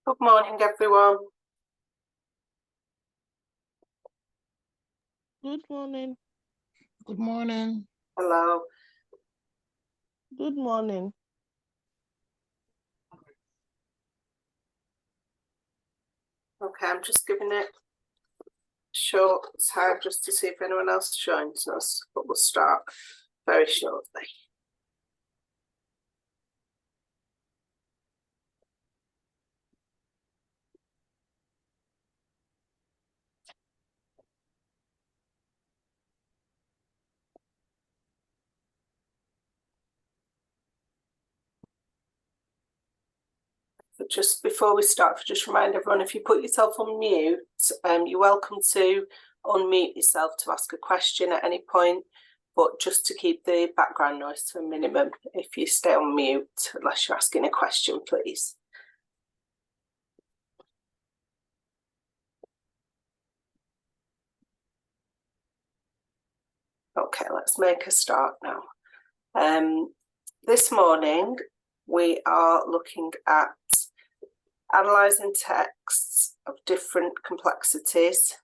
Good morning, everyone. Good morning. Good morning. Hello. Good morning. Okay, I'm just giving it a short time just to see if anyone else joins us, but we'll start very shortly. But just before we start, just remind everyone, if you put yourself on mute, you're welcome to unmute yourself to ask a question at any point, but just to keep the background noise to a minimum if you stay on mute, unless you're asking a question, please. Okay, let's make a start now. This morning, we are looking at analysing texts of different complexities,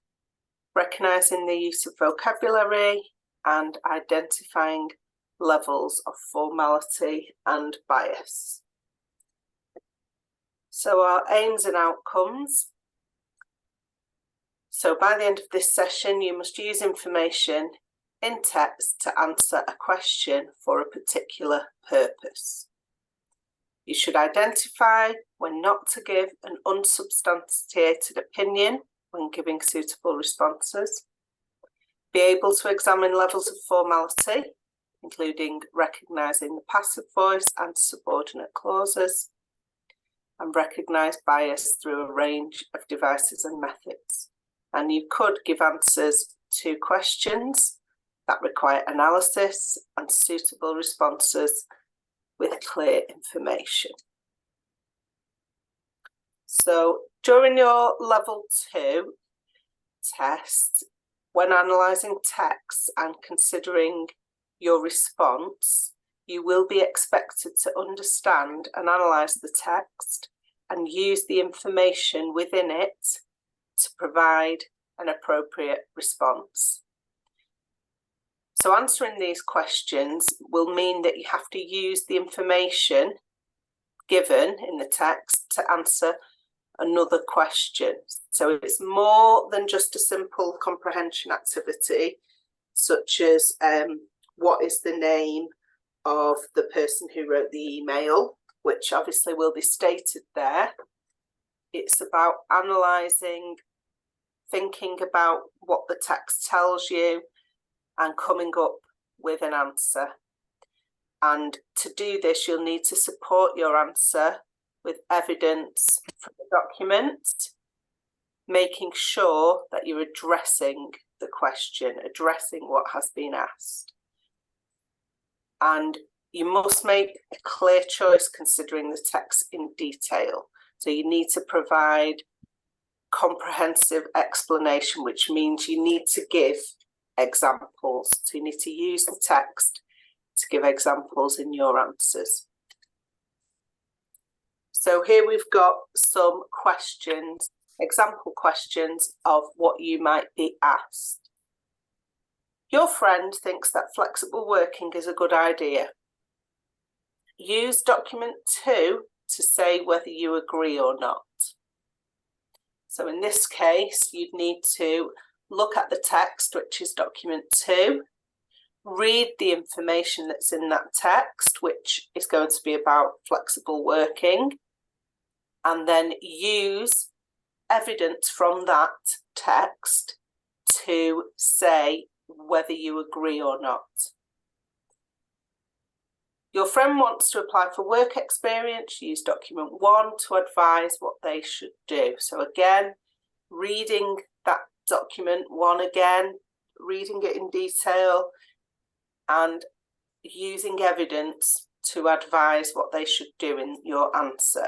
recognising the use of vocabulary and identifying levels of formality and bias. So our aims and outcomes. So by the end of this session, you must use information in text to answer a question for a particular purpose. You should identify when not to give an unsubstantiated opinion when giving suitable responses. Be able to examine levels of formality, including recognising the passive voice and subordinate clauses, and recognise bias through a range of devices and methods. And you could give answers to questions that require analysis and suitable responses with clear information. So during your level 2 test, when analysing text and considering your response, you will be expected to understand and analyse the text and use the information within it to provide an appropriate response. So answering these questions will mean that you have to use the information given in the text to answer another question. So it's more than just a simple comprehension activity, such as what is the name of the person who wrote the email, which obviously will be stated there. It's about analysing, thinking about what the text tells you, and coming up with an answer. And to do this, you'll need to support your answer with evidence from the document, making sure that you're addressing the question, addressing what has been asked. And you must make a clear choice considering the text in detail. So you need to provide comprehensive explanation, which means you need to give examples. So you need to use the text to give examples in your answers. So here we've got some questions, example questions of what you might be asked. Your friend thinks that flexible working is a good idea. Use document 2 to say whether you agree or not. So in this case, you'd need to look at the text, which is document 2, read the information that's in that text, which is going to be about flexible working, and then use evidence from that text to say whether you agree or not. Your friend wants to apply for work experience. Use document 1 to advise what they should do. So again, reading that document 1 again, reading it in detail and using evidence to advise what they should do in your answer.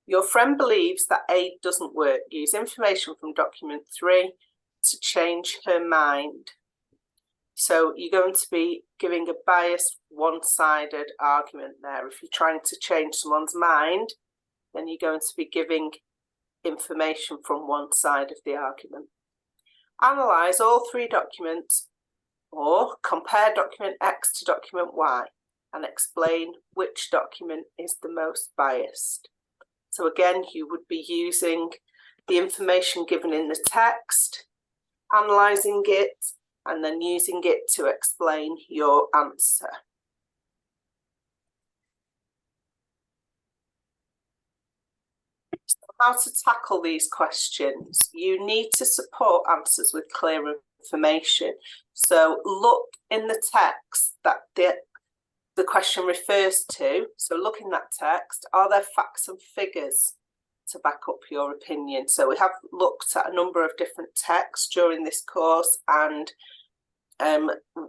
Your friend believes that ATHE doesn't work. Use information from document 3 to change her mind. So you're going to be giving a biased, one-sided argument there. If you're trying to change someone's mind, then you're going to be giving information from one side of the argument. Analyse all three documents or compare document X to document Y and explain which document is the most biased. So again, you would be using the information given in the text, analysing it, and then using it to explain your answer. So how to tackle these questions? You need to support answers with clear information. So look in the text that the question refers to. So look in that text. Are there facts and figures to back up your opinion? So we have looked at a number of different texts during this course, and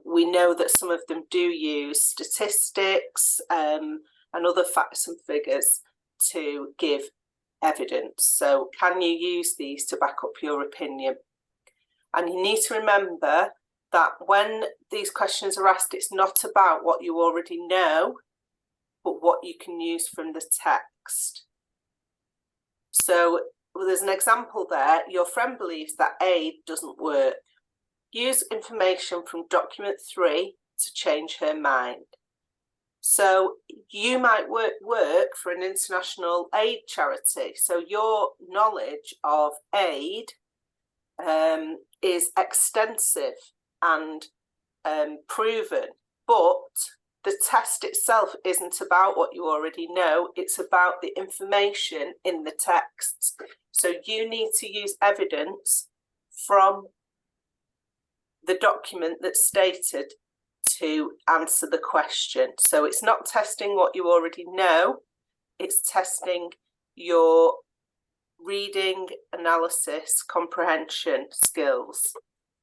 we know that some of them do use statistics and other facts and figures to give evidence. So can you use these to back up your opinion? And you need to remember that when these questions are asked, it's not about what you already know, but what you can use from the text. So there's an example there. Your friend believes that ATHE doesn't work. Use information from document 3 to change her mind. So you might work for an international aid charity. So your knowledge of aid is extensive and proven, but the test itself isn't about what you already know. It's about the information in the text. So you need to use evidence from the document that's stated to answer the question. So it's not testing what you already know, it's testing your reading, analysis, comprehension skills.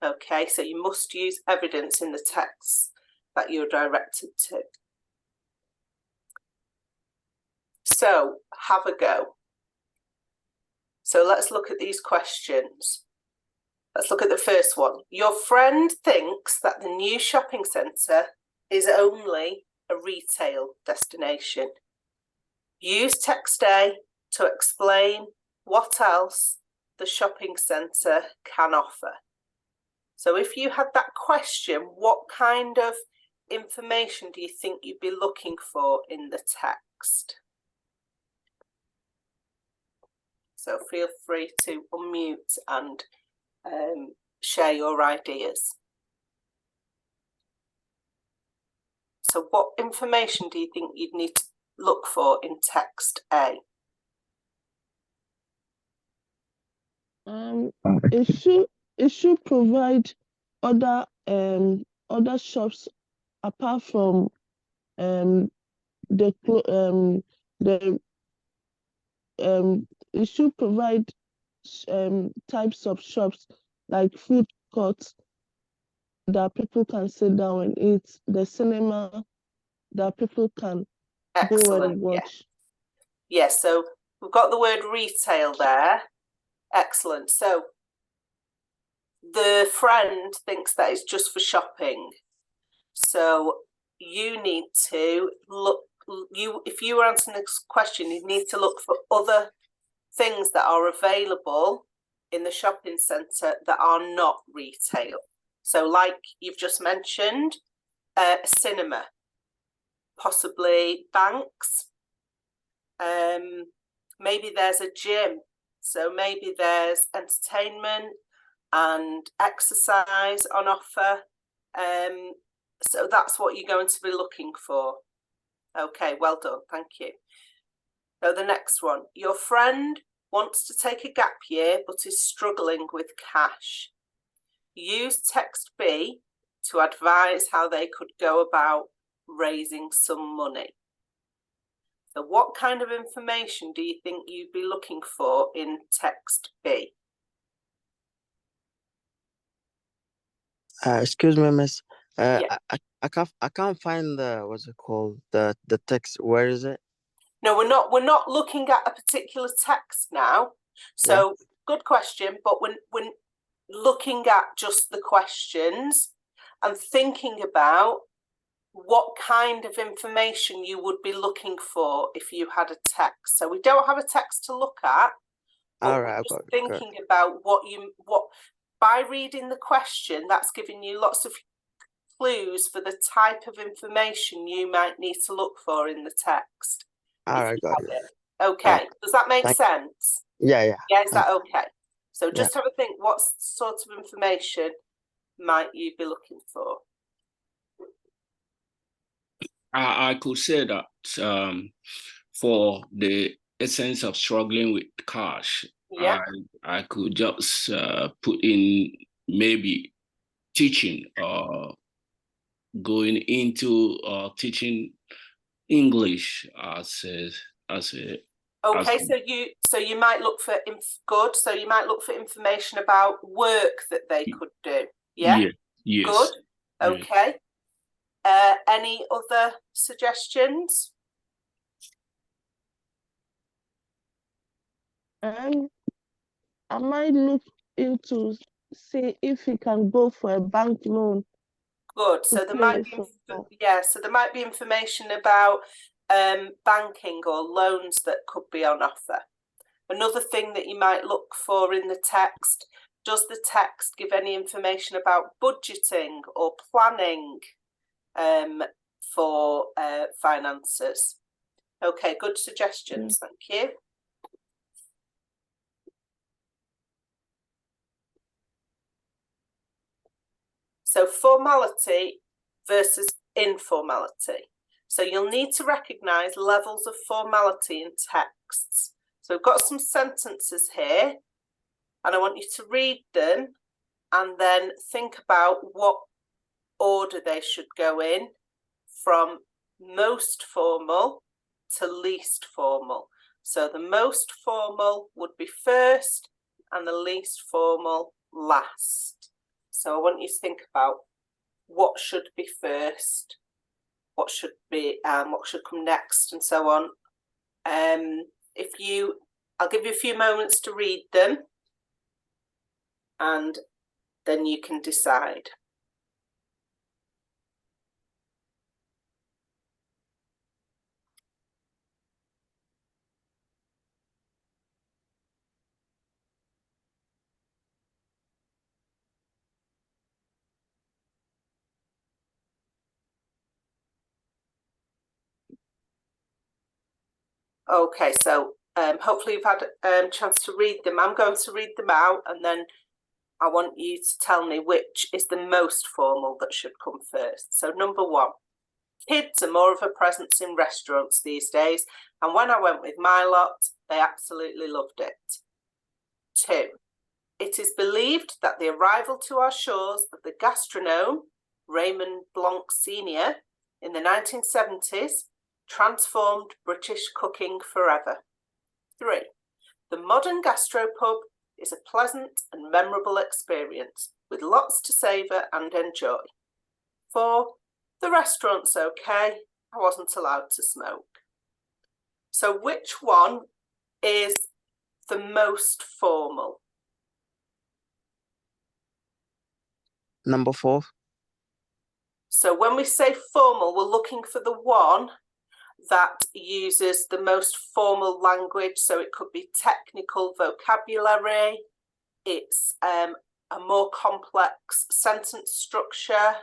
Okay, so you must use evidence in the text that you're directed to. So have a go. So let's look at these questions. Let's look at the first one. Your friend thinks that the new shopping centre is only a retail destination. Use text A to explain what else the shopping centre can offer. So if you had that question, what kind of information do you think you'd be looking for in the text? So feel free to unmute and share your ideas. So what information do you think you'd need to look for in text A? It should provide other shops apart from it should provide types of shops like food courts that people can sit down and eat, the cinema that people can go and watch. Yes, so we've got the word retail there. Excellent. So the friend thinks that it's just for shopping. So you need to look, if you were answering this question, you need to look for other things that are available in the shopping centre that are not retail. So like you've just mentioned, a cinema, possibly banks, maybe there's a gym, so maybe there's entertainment and exercise on offer. So that's what you're going to be looking for. Okay, well done, thank you. So the next one, your friend wants to take a gap year but is struggling with cash. Use text B to advise how they could go about raising some money. So what kind of information do you think you'd be looking for in text B? Excuse me, miss. Yeah. I can't find the what's it called, the text. Where is it? No, we're not looking at a particular text now. So good question, but we're looking at just the questions, and thinking about what kind of information you would be looking for if you had a text. So we don't have a text to look at, but All we're right, just got it, got it. thinking about what by reading the question, that's giving you lots of clues for the type of information you might need to look for in the text. All if right, you got have it. it. Okay, does that make Thank- sense? Yeah. Yeah, is Thank that okay? So Yeah. just have a think, what sort of information might you be looking for? I could say that for the essence of struggling with cash, Yeah. I could just put in maybe teaching or going into teaching English as a Okay, so you might look for so you might look for information about work that they could do. Yeah. Yes. Good. Yeah. Okay. Any other suggestions? I might look into see if he can go for a bank loan. Good. So there might be so there might be information about banking or loans that could be on offer. Another thing that you might look for in the text, does the text give any information about budgeting or planning for finances? Okay, good suggestions, thank you. So formality versus informality. So you'll need to recognise levels of formality in texts. So we've got some sentences here, and I want you to read them and then think about what order they should go in, from most formal to least formal. So the most formal would be first and the least formal last. So I want you to think about what should be first, what should come next, and so on. I'll give you a few moments to read them, and then you can decide. Okay, so hopefully you've had a chance to read them. I'm going to read them out, and then I want you to tell me which is the most formal that should come first. So number 1, kids are more of a presence in restaurants these days, and when I went with my lot, they absolutely loved it. 2, it is believed that the arrival to our shores of the gastronome, Raymond Blanc Sr., in the 1970s, transformed British cooking forever. 3, the modern gastropub is a pleasant and memorable experience with lots to savour and enjoy. 4, the restaurant's okay, I wasn't allowed to smoke. So which one is the most formal? Number 4. So when we say formal, we're looking for the one that uses the most formal language. So it could be technical vocabulary, it's a more complex sentence structure.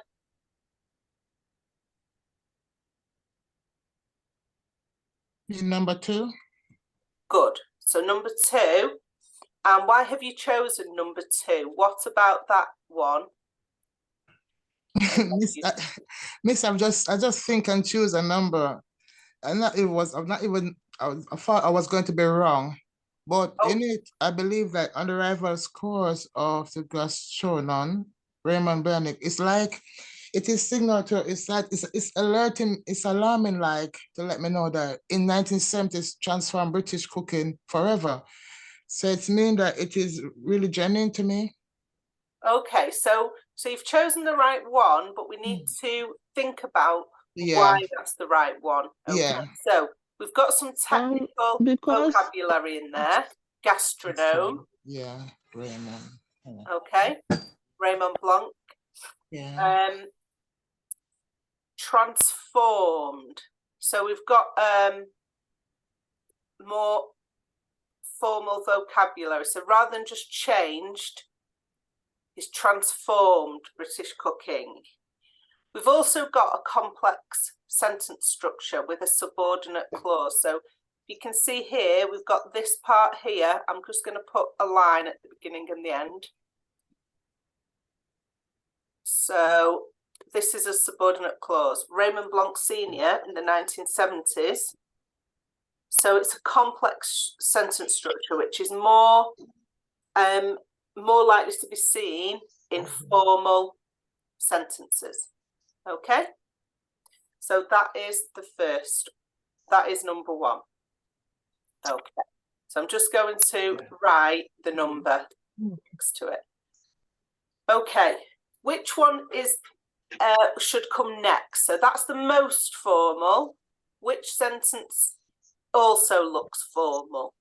Number 2. Good. So number 2. And why have you chosen number 2? What about that one? Miss, I just think and choose a number. I thought I was going to be wrong. But in it, I believe that on the rival scores of the gastronom, Raymond Bernick, it's like it is signal to, it's like it's alerting, it's alarming, like to let me know that in 1970s transformed British cooking forever. So it's mean that it is really genuine to me. Okay, so you've chosen the right one, but we need to think about why that's the right one. Okay, yeah. So we've got some technical vocabulary in there. Gastronome. Yeah, Raymond. Okay, Raymond Blanc. Yeah. Transformed. So we've got more formal vocabulary. So rather than just changed, it's transformed British cooking. We've also got a complex sentence structure with a subordinate clause. So you can see here, we've got this part here. I'm just going to put a line at the beginning and the end. So this is a subordinate clause. Raymond Blanc Senior in the 1970s. So it's a complex sentence structure, which is more likely to be seen in formal sentences. Okay, so that is the first. That is number one. Okay, so I'm just going to write the number next to it. Okay, which one is should come next? So that's the most formal. Which sentence also looks formal?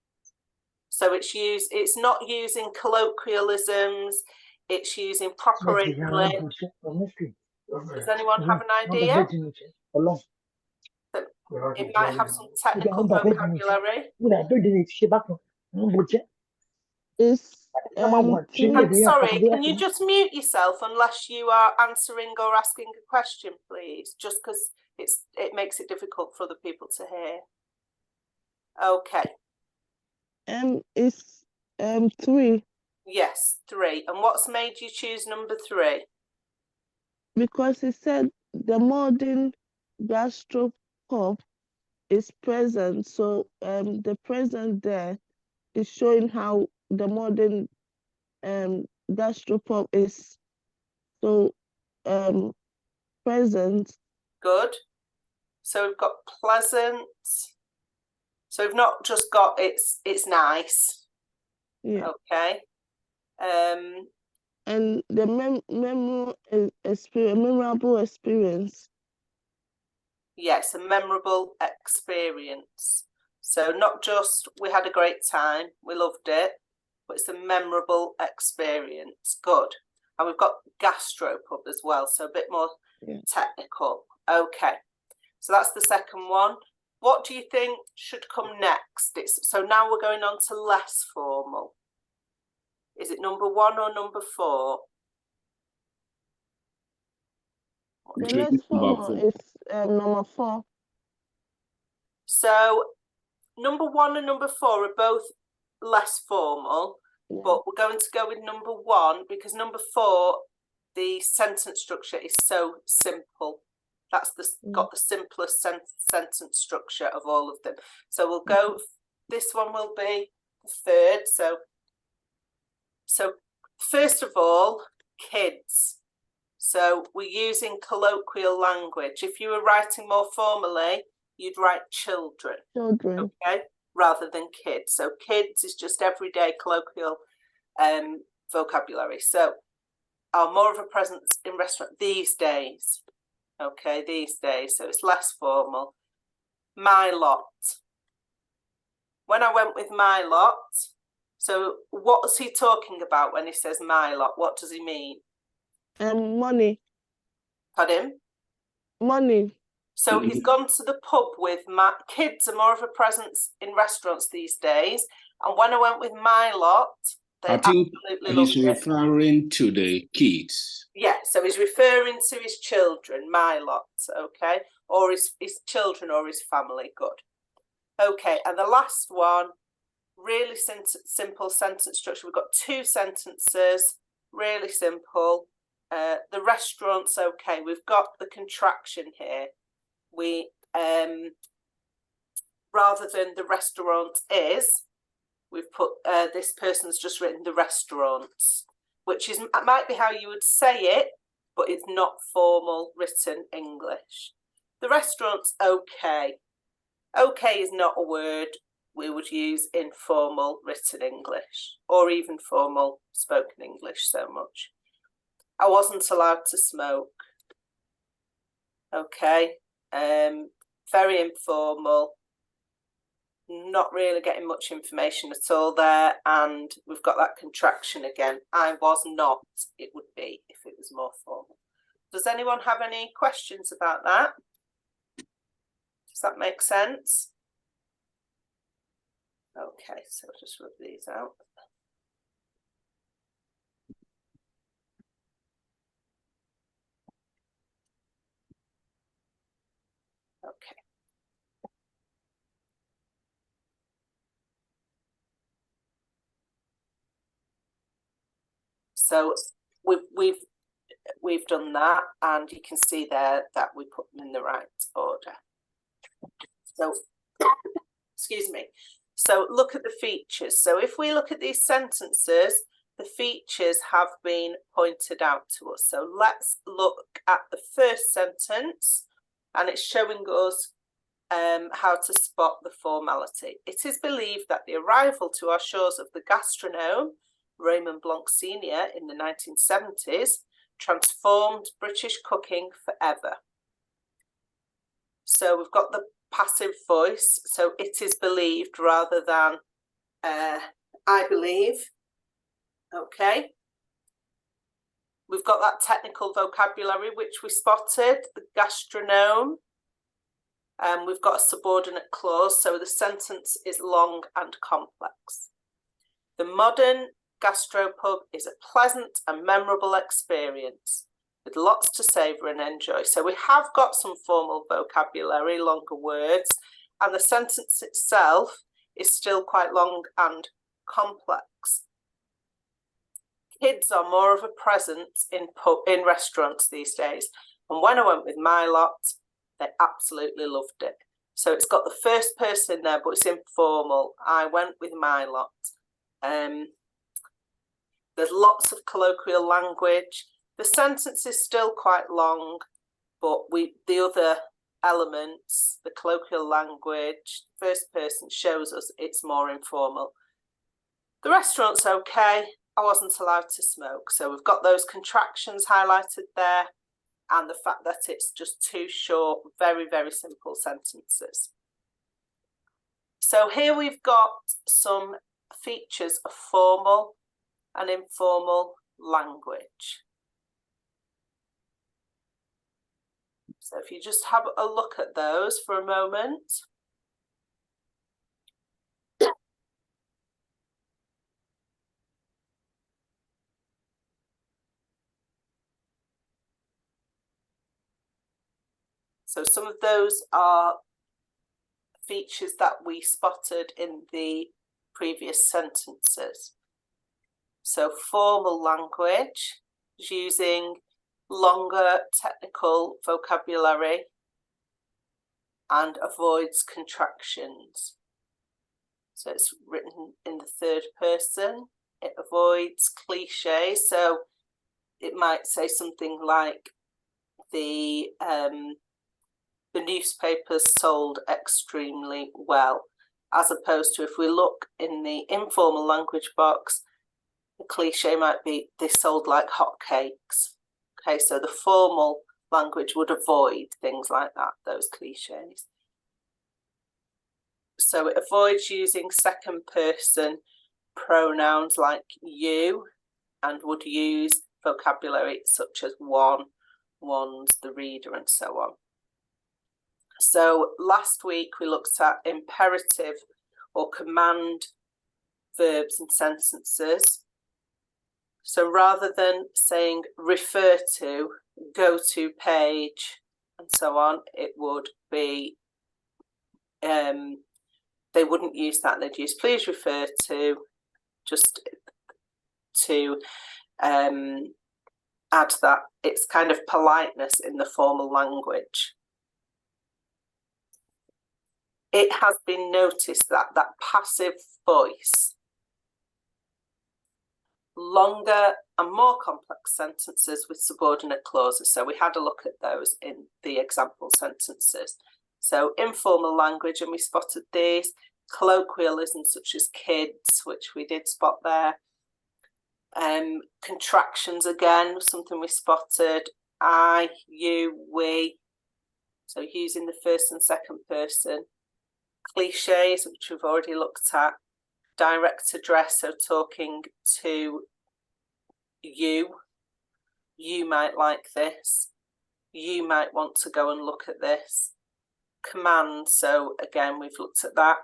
So it's not using colloquialisms, it's using proper English. Does anyone have an idea? So it might have some technical vocabulary. I'm sorry, can you just mute yourself unless you are answering or asking a question, please? Just because it makes it difficult for other people to hear. Okay. It's 3. Yes, 3. And what's made you choose number 3? Because it said the modern gastropub is present. So the present there is showing how the modern gastropub is so present. Good. So we've got pleasant. So we've not just got it's nice. Yeah. Okay. And the memorable experience. Yes, a memorable experience. So not just we had a great time, we loved it, but it's a memorable experience. Good. And we've got gastropub as well, so a bit more technical. Okay. So that's the second one. What do you think should come next? So now we're going on to less formal. Is it number 1 or number 4? The less formal is number 4. So number 1 and number 4 are both less formal, but we're going to go with number 1 because number 4, the sentence structure is so simple. That's got the simplest sentence structure of all of them. So we'll go, this one will be the third. So first of all, kids. So we're using colloquial language. If you were writing more formally, you'd write children. Children. Okay, rather than kids. So kids is just everyday colloquial vocabulary. So are more of a presence in restaurant these days. Okay, these days. So it's less formal. My lot. When I went with my lot, so what's he talking about when he says my lot? What does he mean? Money. Pardon? Money. So he's gone to the pub with my kids are more of a presence in restaurants these days. And when I went with my lot, they absolutely loved it. He's referring to the kids. Yeah, so he's referring to his children, my lot, okay? Or his children or his family, good. Okay, and the last one, really simple sentence structure. We've got 2 sentences, really simple. The restaurant's okay. We've got the contraction here. We rather than the restaurant is, we've put this person's just written the restaurants, which is might be how you would say it, but it's not formal written English. The restaurant's okay. Okay is not a word we would use in formal written English or even formal spoken English so much. I wasn't allowed to smoke. Okay, very informal, not really getting much information at all there, and we've got that contraction again. I was not, it would be if it was more formal. Does anyone have any questions about that? Does that make sense? Okay, so I'll just rub these out. Okay. So we've done that, and you can see there that we put them in the right order. So, excuse me. So look at the features. So if we look at these sentences, the features have been pointed out to us. So let's look at the first sentence, and it's showing us how to spot the formality. It is believed that the arrival to our shores of the gastronome, Raymond Blanc Sr. in the 1970s, transformed British cooking forever. So we've got the passive voice, so it is believed rather than I believe. Okay. We've got that technical vocabulary which we spotted, the gastronome. We've got a subordinate clause, so the sentence is long and complex. The modern gastropub is a pleasant and memorable experience with lots to savour and enjoy. So we have got some formal vocabulary, longer words, and the sentence itself is still quite long and complex. Kids are more of a presence in restaurants these days, and when I went with my lot, they absolutely loved it. So it's got the first person there, but it's informal. I went with my lot. There's lots of colloquial language. The sentence is still quite long, but the other elements, the colloquial language, first person shows us it's more informal. The restaurant's okay. I wasn't allowed to smoke. So we've got those contractions highlighted there, and the fact that it's just two short, very, very simple sentences. So here we've got some features of formal and informal language. So if you just have a look at those for a moment. So some of those are features that we spotted in the previous sentences. So formal language is using longer technical vocabulary and avoids contractions. So it's written in the third person. It avoids cliches. So it might say something like the newspapers sold extremely well, as opposed to if we look in the informal language box, the cliche might be they sold like hotcakes. Okay, so the formal language would avoid things like that, those cliches. So it avoids using second person pronouns like you, and would use vocabulary such as one, ones, the reader, and so on. So last week we looked at imperative or command verbs and sentences. So rather than saying refer to, go to page, and so on, it would be, they wouldn't use that. They'd use please refer to, just to add that. It's kind of politeness in the formal language. It has been noticed that that passive voice, longer and more complex sentences with subordinate clauses. So we had a look at those in the example sentences. So informal language, and we spotted these. Colloquialisms such as kids, which we did spot there. Contractions again, something we spotted. I, you, we. So using the first and second person. Cliches, which we've already looked at. Direct address, so talking to you. You might like this. you might want to go and look at this. Command, so again, we've looked at that.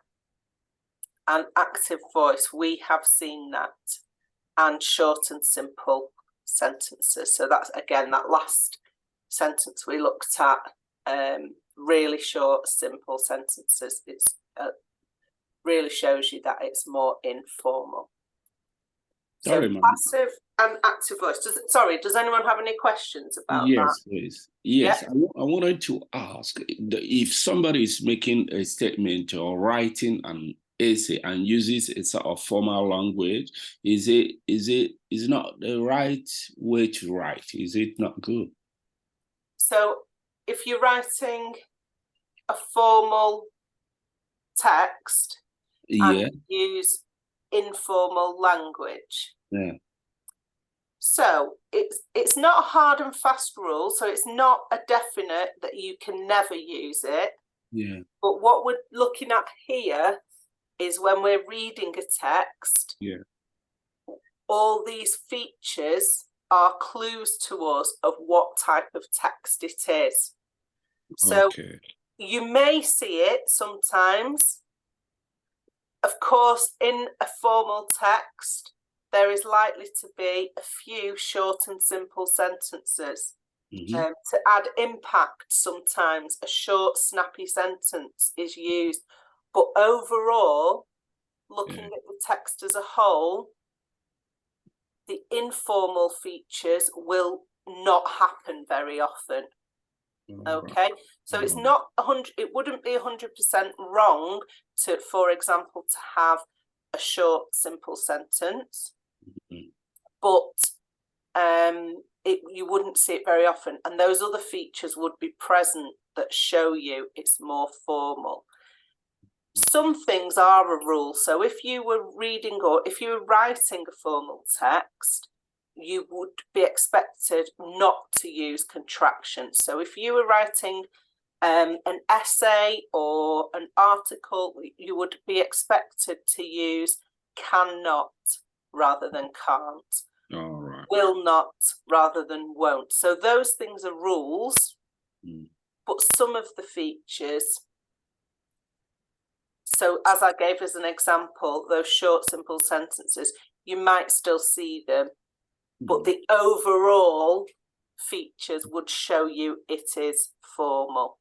And active voice, we have seen that. And short and simple sentences. So that's, again, that last sentence we looked at, really short, simple sentences. It's really shows you that it's more informal. So passive and active voice. Does anyone have any questions about that? Yes, please. Yes, yeah. I wanted to ask if somebody is making a statement or writing an essay and uses a sort of formal language, is it not the right way to write? Is it not good? So if you're writing a formal text, yeah, and use informal language. Yeah. So it's not a hard and fast rule. So it's not a definite that you can never use it. Yeah. But what we're looking at here is when we're reading a text, yeah, all these features are clues to us of what type of text it is. So you may see it sometimes. Of course, in a formal text, there is likely to be a few short and simple sentences. To add impact, sometimes a short, snappy sentence is used. But overall, looking at the text as a whole, the informal features will not happen very often. Okay, so it's not 100. It wouldn't be 100% wrong to, for example, to have a short, simple sentence, but you wouldn't see it very often, and those other features would be present that show you it's more formal. Some things are a rule. So if you were reading or if you were writing a formal text, you would be expected not to use contractions. So if you were writing an essay or an article, you would be expected to use cannot rather than can't. All right. Will not rather than won't. So those things are rules, but some of the features, so as I gave as an example, those short, simple sentences, you might still see them, but the overall features would show you it is formal.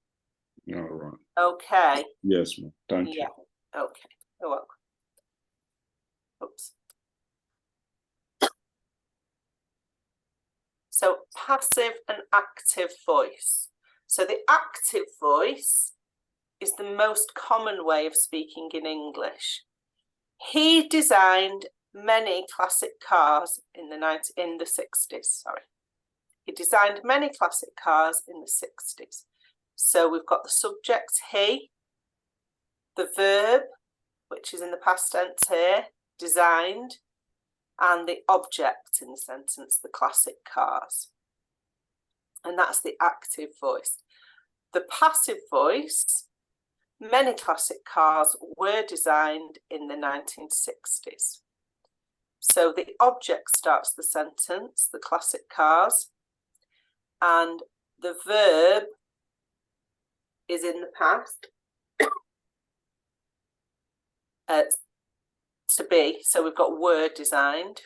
All right. Okay. Yes, ma'am. Thank you. Okay. You're welcome. Oops. So passive and active voice. So the active voice is the most common way of speaking in English. He designed many classic cars in the 60s. Sorry, he designed many classic cars in the 60s. So we've got the subject he, the verb, which is in the past tense here, designed, and the object in the sentence, the classic cars. And that's the active voice. The passive voice, many classic cars were designed in the 1960s. So the object starts the sentence, the classic cars, and the verb is in the past. To be, so we've got were designed,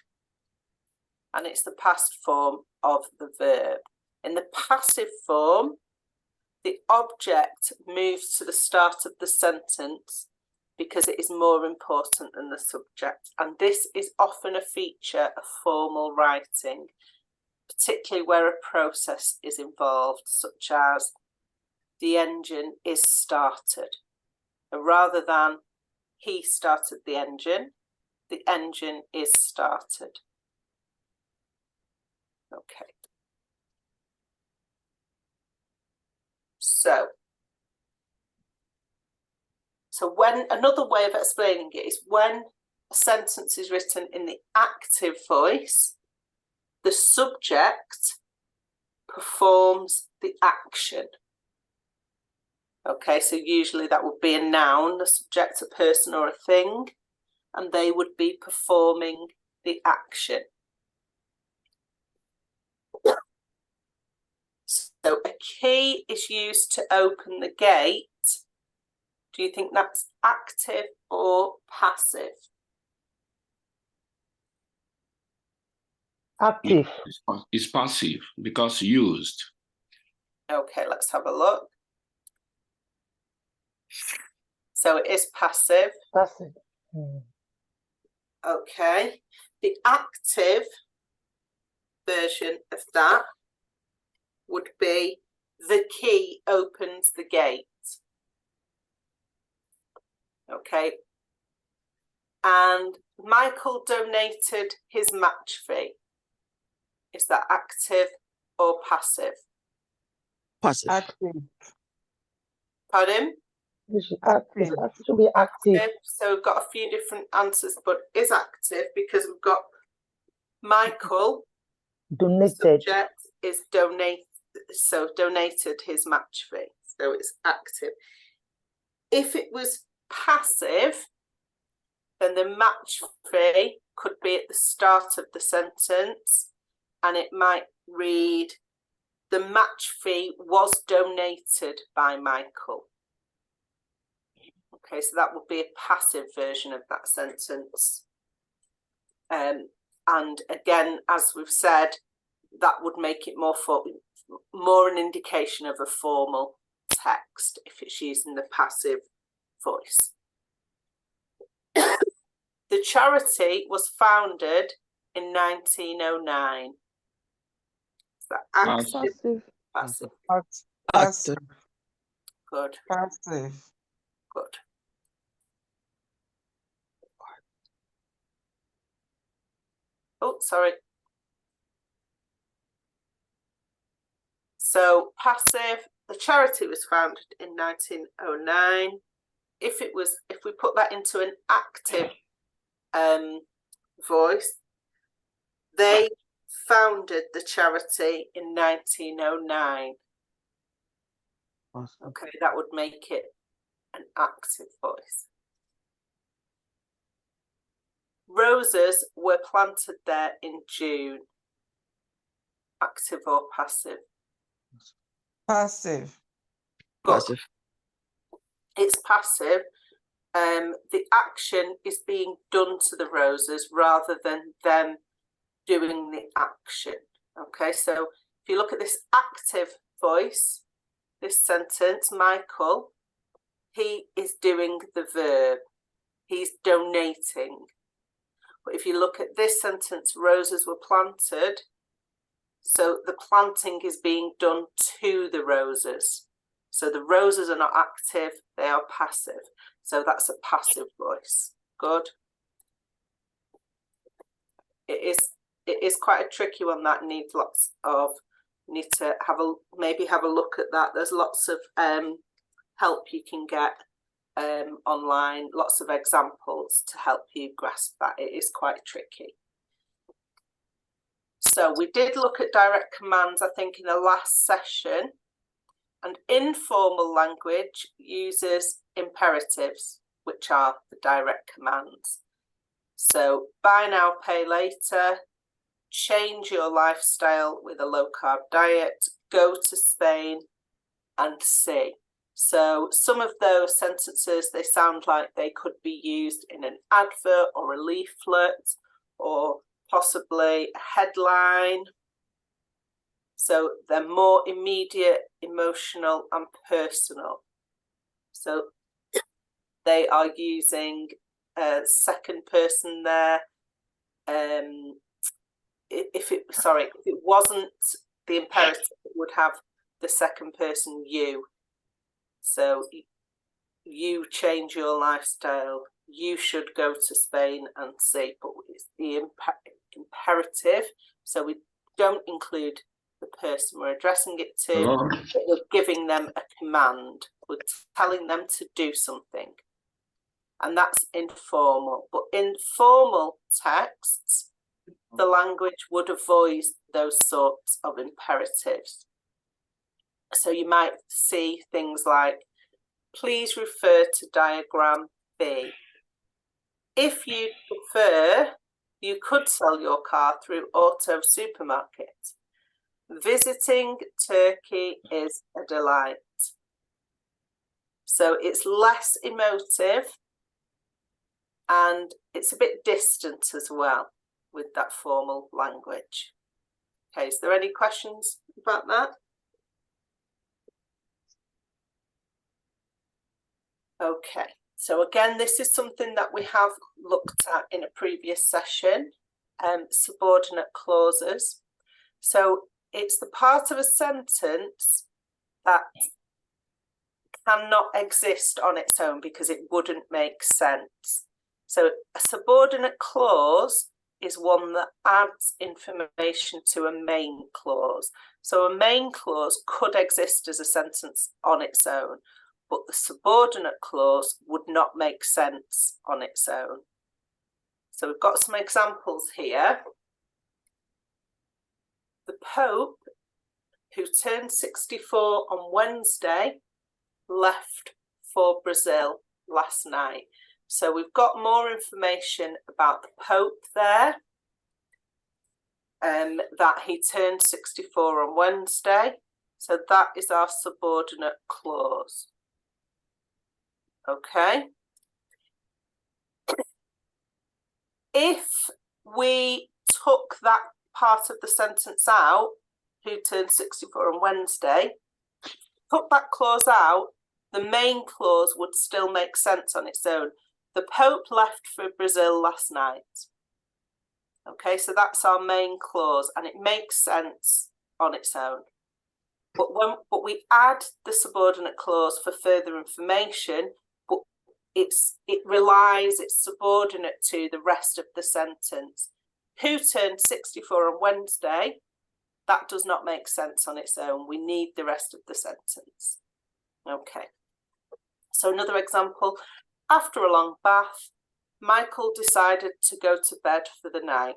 and it's the past form of the verb. In the passive form, the object moves to the start of the sentence because it is more important than the subject, and this is often a feature of formal writing, particularly where a process is involved, such as the engine is started. Rather than he started the engine is started. Okay. So when, another way of explaining it is when a sentence is written in the active voice, the subject performs the action. Okay, so usually that would be a noun, a subject, a person or a thing, and they would be performing the action. So a key is used to open the gate. Do you think that's active or passive? Active. It's passive because used. Okay, let's have a look. So it is passive. Passive. Mm. Okay. The active version of that would be the key opens the gate. Okay. And Michael donated his match fee. Is that active or passive? Passive. Active. Pardon? It should be active. So we've got a few different answers, but is active because we've got Michael Donated. Subject is donated, so donated his match fee. So it's active. If it was passive, then the match fee could be at the start of the sentence, and it might read, the match fee was donated by Michael. Okay, so that would be a passive version of that sentence. And again, as we've said, that would make it more an indication of a formal text if it's using the passive voice. The charity was founded in 1909. Is that active? Passive. Passive. Active. Good. Passive. Good. Oh, sorry. So passive, the charity was founded in 1909. If we put that into an active voice, they founded the charity in 1909. Okay, that would make it an active voice. Roses were planted there in June. Active or passive? Passive. Good. Passive. It's passive. The action is being done to the roses rather than them doing the action. Okay, so if you look at this active voice, this sentence, Michael, he is doing the verb. He's donating. But if you look at this sentence, roses were planted. So the planting is being done to the roses. So the roses are not active, they are passive. So that's a passive voice. Good. It is quite a tricky one that need to maybe have a look at that. There's lots of help you can get online, lots of examples to help you grasp that. It is quite tricky. So we did look at direct commands, I think, in the last session. And informal language uses imperatives, which are the direct commands. So buy now, pay later, change your lifestyle with a low carb diet, go to Spain, and see. So some of those sentences, they sound like they could be used in an advert or a leaflet or possibly a headline. So they're more immediate, emotional and personal. So they are using a second person there. If it wasn't the imperative, it would have the second person you. So you change your lifestyle. You should go to Spain and see. But it's the imperative. So we don't include the person we're addressing it to. But we're giving them a command. We're telling them to do something. And that's informal. But in formal texts, the language would avoid those sorts of imperatives. So you might see things like, please refer to diagram B. If you prefer, you could sell your car through auto supermarket. Visiting Turkey is a delight. So it's less emotive and it's a bit distant as well with that formal language. Okay, is there any questions about that? Okay, so again, this is something that we have looked at in a previous session, subordinate clauses. So it's the part of a sentence that cannot exist on its own because it wouldn't make sense. So a subordinate clause is one that adds information to a main clause. So a main clause could exist as a sentence on its own, but the subordinate clause would not make sense on its own. So we've got some examples here. The Pope, who turned 64 on Wednesday, left for Brazil last night. So we've got more information about the Pope there, that he turned 64 on Wednesday. So that is our subordinate clause. Okay. If we took that part of the sentence out, who turned 64 on Wednesday, put that clause out, the main clause would still make sense on its own. The Pope left for Brazil last night. Okay, so that's our main clause and it makes sense on its own. But we add the subordinate clause for further information, but it's subordinate to the rest of the sentence. Who turned 64 on Wednesday? That does not make sense on its own. We need the rest of the sentence. Okay. So another example, after a long bath, Michael decided to go to bed for the night.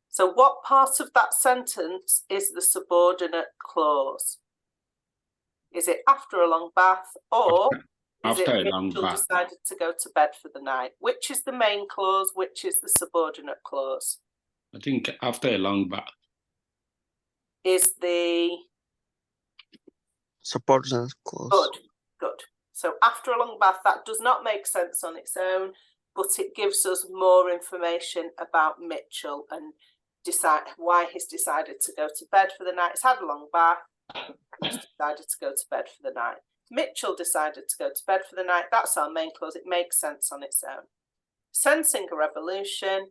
So what part of that sentence is the subordinate clause? Is it after a long bath or is it Michael decided to go to bed for the night? Which is the main clause? Which is the subordinate clause? I think after a long bath is the subordinate clause. Good, good. So after a long bath, that does not make sense on its own, but it gives us more information about Mitchell and why he's decided to go to bed for the night. He's had a long bath, he's decided to go to bed for the night. Mitchell decided to go to bed for the night. That's our main clause. It makes sense on its own. Sensing a revolution,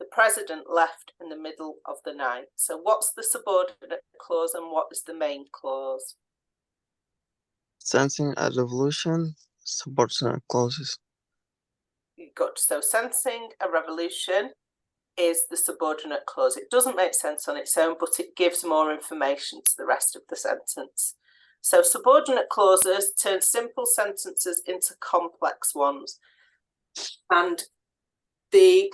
the president left in the middle of the night. So what's the subordinate clause and what is the main clause? Sensing a revolution, subordinate clauses. Good. So sensing a revolution is the subordinate clause. It doesn't make sense on its own, but it gives more information to the rest of the sentence. So subordinate clauses turn simple sentences into complex ones. And the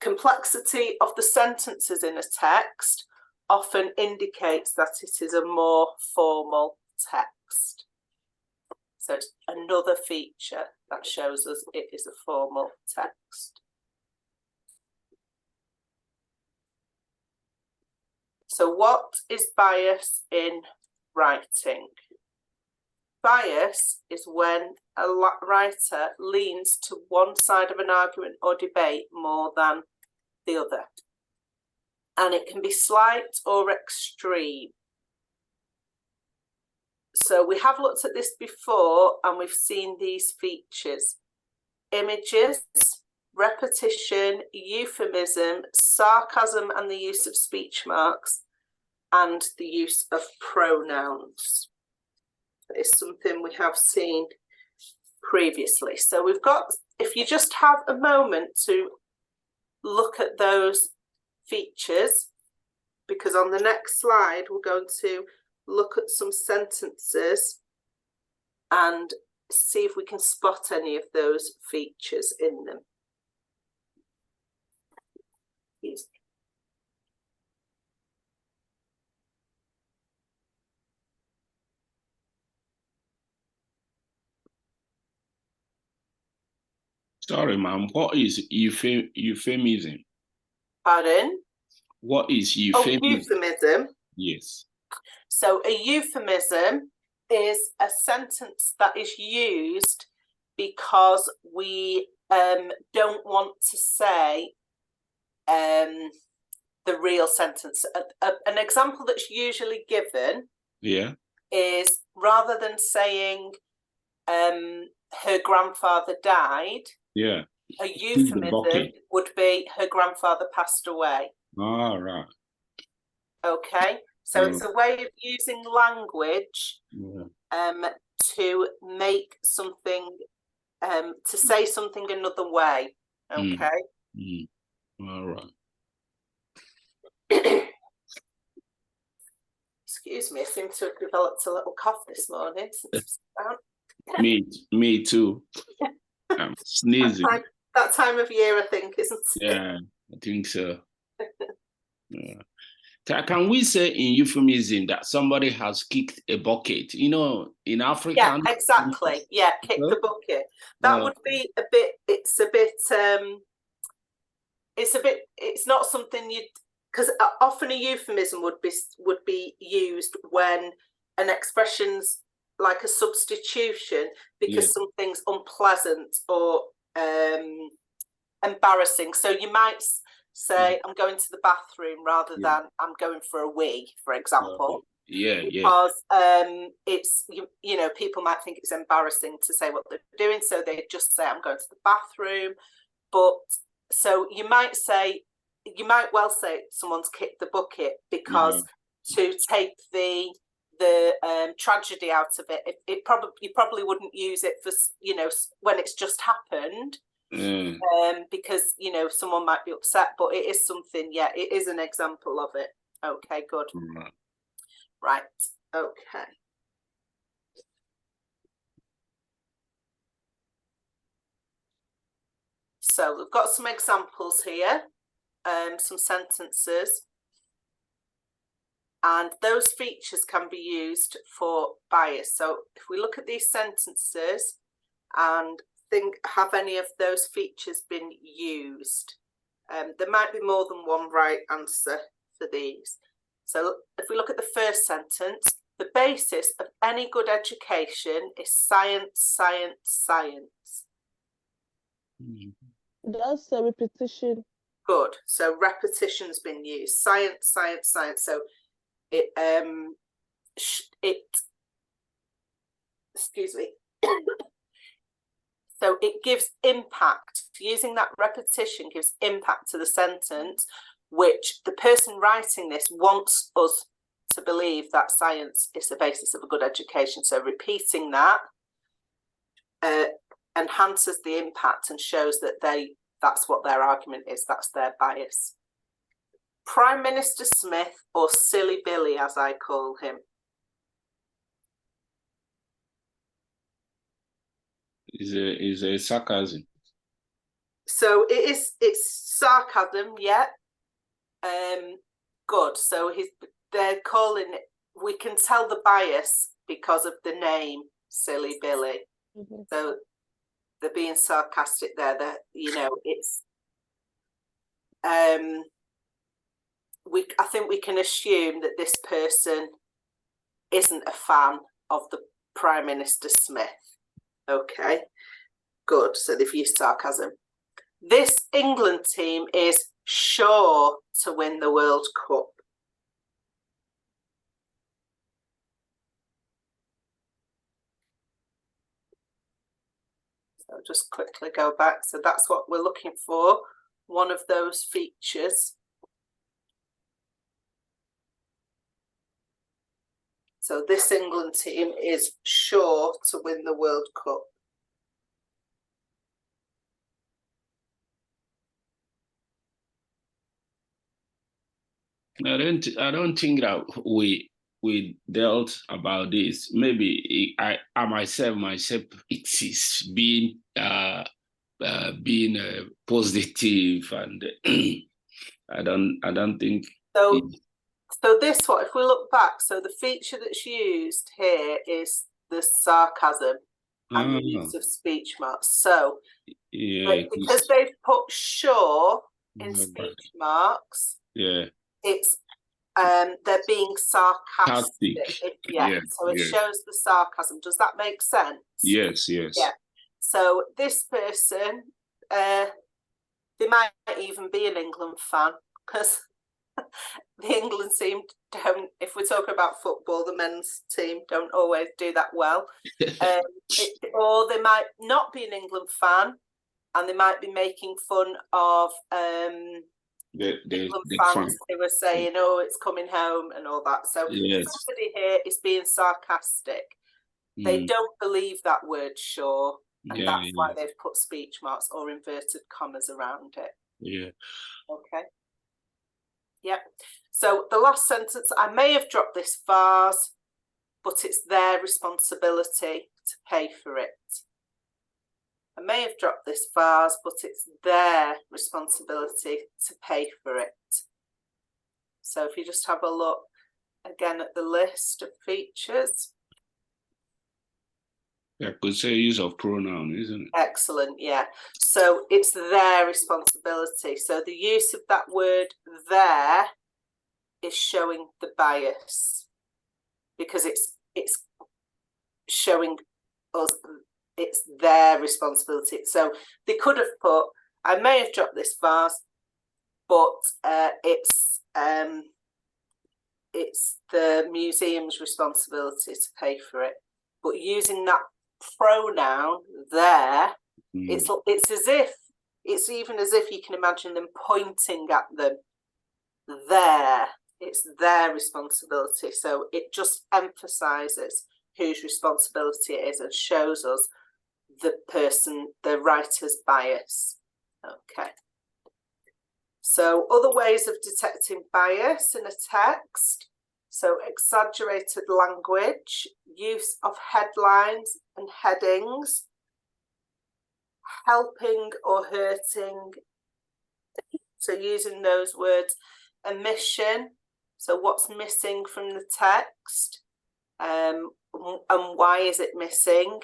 complexity of the sentences in a text often indicates that it is a more formal text. So it's another feature that shows us it is a formal text. So what is bias in writing? Bias is when a writer leans to one side of an argument or debate more than the other. And it can be slight or extreme. So we have looked at this before and we've seen these features: images, repetition, euphemism, sarcasm and the use of speech marks, and the use of pronouns. It's something we have seen previously. So we've got, if you just have a moment to look at those features, because on the next slide we're going to look at some sentences and see if we can spot any of those features in them. Yes. Sorry, ma'am. What is euphemism? Pardon? What is euphemism? Oh, euphemism. Yes. So a euphemism is a sentence that is used because we don't want to say the real sentence. An example that's usually given is, rather than saying her grandfather died, a euphemism would be her grandfather passed away. All right. Okay, so it's a way of using language to make something, to say something another way. Okay. All right. Excuse me, I seem to have developed a little cough this morning. Me too. I'm sneezing. That time of year, I think, isn't it? Yeah, I think so. Can we say in euphemism that somebody has kicked a bucket? You know, in Africa. Yeah, exactly. Yeah, kick the bucket. That would be a bit. It's not something you'd, because often a euphemism would be used when an expression's like a substitution because something's unpleasant or embarrassing. So you might say, I'm going to the bathroom rather than I'm going for a wee, for example. Because it's, you know, people might think it's embarrassing to say what they're doing, so they just say, I'm going to the bathroom. But so you might well say someone's kicked the bucket, because to take the tragedy out of it, you probably wouldn't use it for, you know, when it's just happened. Because, you know, someone might be upset, but it is something, it is an example of it. Okay, good. Right, okay. So we've got some examples here, some sentences, and those features can be used for bias. So if we look at these sentences and think, have any of those features been used? There might be more than one right answer for these. So if we look at the first sentence, the basis of any good education is science, science, science. That's a repetition. Good. So repetition's been used. Science, science, science. So it excuse me. So it gives impact. Using that repetition gives impact to the sentence, which the person writing this wants us to believe that science is the basis of a good education. So repeating that enhances the impact and shows that that's what their argument is, that's their bias. Prime Minister Smith, or Silly Billy as I call him. Is a sarcasm. So it's sarcasm, yeah. Good. So they're calling it, we can tell the bias because of the name Silly Billy. So they're being sarcastic there. That, you know, it's I think we can assume that this person isn't a fan of the Prime Minister Smith. Okay, good. So they've used sarcasm. This England team is sure to win the World Cup. So just quickly go back. So that's what we're looking for, one of those features. So this England team is sure to win the World Cup. I don't think that we dealt about this. Maybe I myself it is being positive, and I don't think so. So this one, if we look back, so the feature that's used here is the sarcasm and the use of speech marks. So because they've put sure in speech marks, it's they're being sarcastic. Yeah, So it yes. shows the sarcasm. Does that make sense? Yes, yes. Yeah. So this person, they might even be an England fan, because the England team don't, if we're talking about football, the men's team don't always do that well. Or they might not be an England fan, and they might be making fun of England fans who were saying, oh, it's coming home and all that. So somebody here is being sarcastic. They don't believe that word, sure, and that's why they've put speech marks or inverted commas around it. Yeah. Okay. Yep. So the last sentence, I may have dropped this vase, but it's their responsibility to pay for it. I may have dropped this vase, but it's their responsibility to pay for it. So if you just have a look again at the list of features. Yeah, could say use of pronoun, isn't it? Excellent, yeah. So it's their responsibility. So the use of that word there is showing the bias, because it's showing us it's their responsibility. So they could have put, I may have dropped this vase, but it's the museum's responsibility to pay for it. But using that pronoun there, it's as if, it's even as if you can imagine them pointing at them there. It's their responsibility. So it just emphasizes whose responsibility it is and shows us the person, the writer's bias. Okay. So other ways of detecting bias in a text. So exaggerated language, use of headlines and headings, helping or hurting. So using those words, omission. So what's missing from the text, and why is it missing?